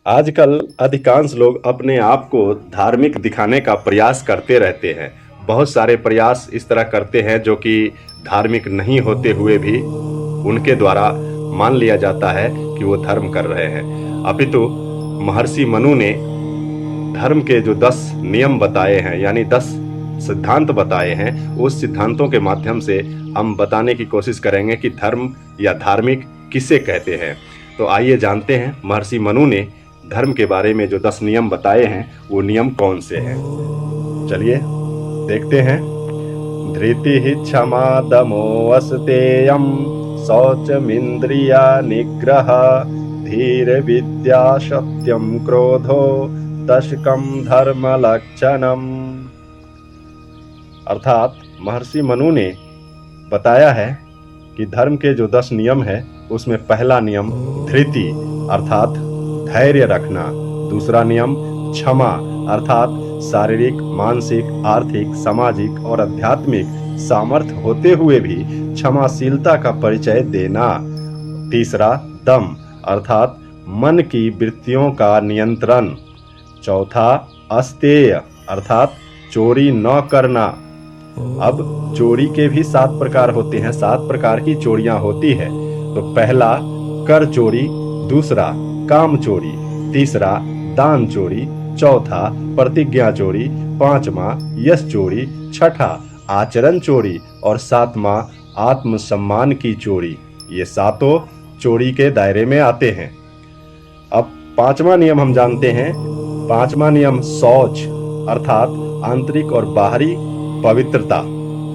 आजकल अधिकांश लोग अपने आप को धार्मिक दिखाने का प्रयास करते रहते हैं। बहुत सारे प्रयास इस तरह करते हैं जो कि धार्मिक नहीं होते हुए भी उनके द्वारा मान लिया जाता है कि वो धर्म कर रहे हैं। अपितु महर्षि मनु ने धर्म के जो 10 नियम बताए हैं, यानी 10 सिद्धांत बताए हैं, उस सिद्धांतों के माध्यम से हम बताने की कोशिश करेंगे कि धर्म या धार्मिक किसे कहते हैं। तो आइए जानते हैं महर्षि मनु ने धर्म के बारे में जो 10 नियम बताए हैं वो नियम कौन से हैं। चलिए देखते हैं। धृति ही क्षमा दमो अस्तेयम शौचमिंद्रिया निग्रह धीर विद्या सत्यम क्रोधो दशकम धर्म लक्षणम। अर्थात महर्षि मनु ने बताया है कि धर्म के जो 10 नियम है उसमें पहला नियम धृति अर्थात धैर्य रखना, दूसरा नियम क्षमा अर्थात शारीरिक, मानसिक, आर्थिक, सामाजिक और आध्यात्मिक सामर्थ्य होते हुए भी क्षमाशीलता का परिचय देना, तीसरा दम अर्थात मन की वृत्तियों का नियंत्रण, चौथा अस्तेय अर्थात चोरी न करना। अब चोरी के भी 7 प्रकार होते हैं, 7 प्रकार की चोरियां होती है। तो पहला कर चोरी, दूसरा काम चोरी, तीसरा दान चोरी, चौथा प्रतिज्ञा चोरी, पांचवा यश चोरी, छठा आचरण चोरी और सातवां आत्मसम्मान की चोरी। ये सातों चोरी के दायरे में आते हैं। अब पांचवा नियम हम जानते हैं। पांचवा नियम शौच अर्थात आंतरिक और बाहरी पवित्रता।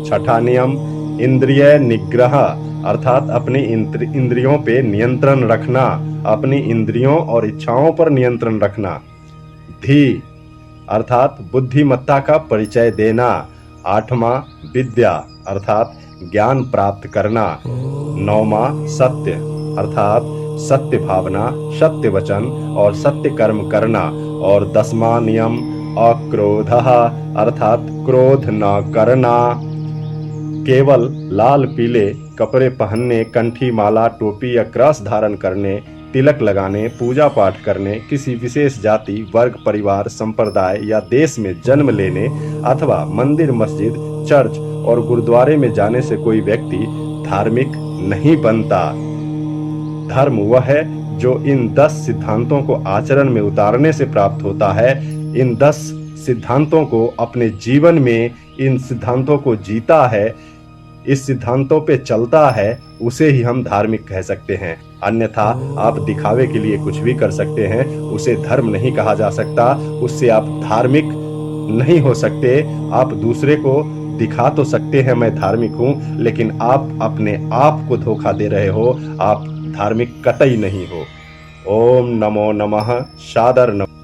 छठा नियम इंद्रिय निग्रह अर्थात अपनी इंद्रियों पे नियंत्रण रखना, अपनी इंद्रियों और इच्छाओं पर नियंत्रण रखना। धी अर्थात बुद्धिमत्ता का परिचय देना। आठवां विद्या अर्थात ज्ञान प्राप्त करना। नौवां सत्य अर्थात सत्य भावना, सत्य वचन और सत्य कर्म करना। और 10वां नियम अक्रोधः अर्थात क्रोध न करना। केवल लाल पीले कपड़े पहनने, कंठी माला, टोपी या क्रॉस धारण करने, तिलक लगाने, पूजा पाठ करने, किसी विशेष जाति, वर्ग, परिवार, संप्रदाय या देश में जन्म लेने अथवा मंदिर, मस्जिद, चर्च और गुरुद्वारे में जाने से कोई व्यक्ति धार्मिक नहीं बनता। धर्म वह है जो इन 10 सिद्धांतों को आचरण में उतारने से प्राप्त होता है। इन 10 सिद्धांतों को अपने जीवन में, इन सिद्धांतों को जीता है, इस सिद्धांतों पे चलता है, उसे ही हम धार्मिक कह सकते हैं। अन्यथा आप दिखावे के लिए कुछ भी कर सकते हैं, उसे धर्म नहीं कहा जा सकता, उससे आप धार्मिक नहीं हो सकते। आप दूसरे को दिखा तो सकते हैं मैं धार्मिक हूँ, लेकिन आप अपने आप को धोखा दे रहे हो, आप धार्मिक कतई नहीं हो। ओम नमो नमः। सादर नमः।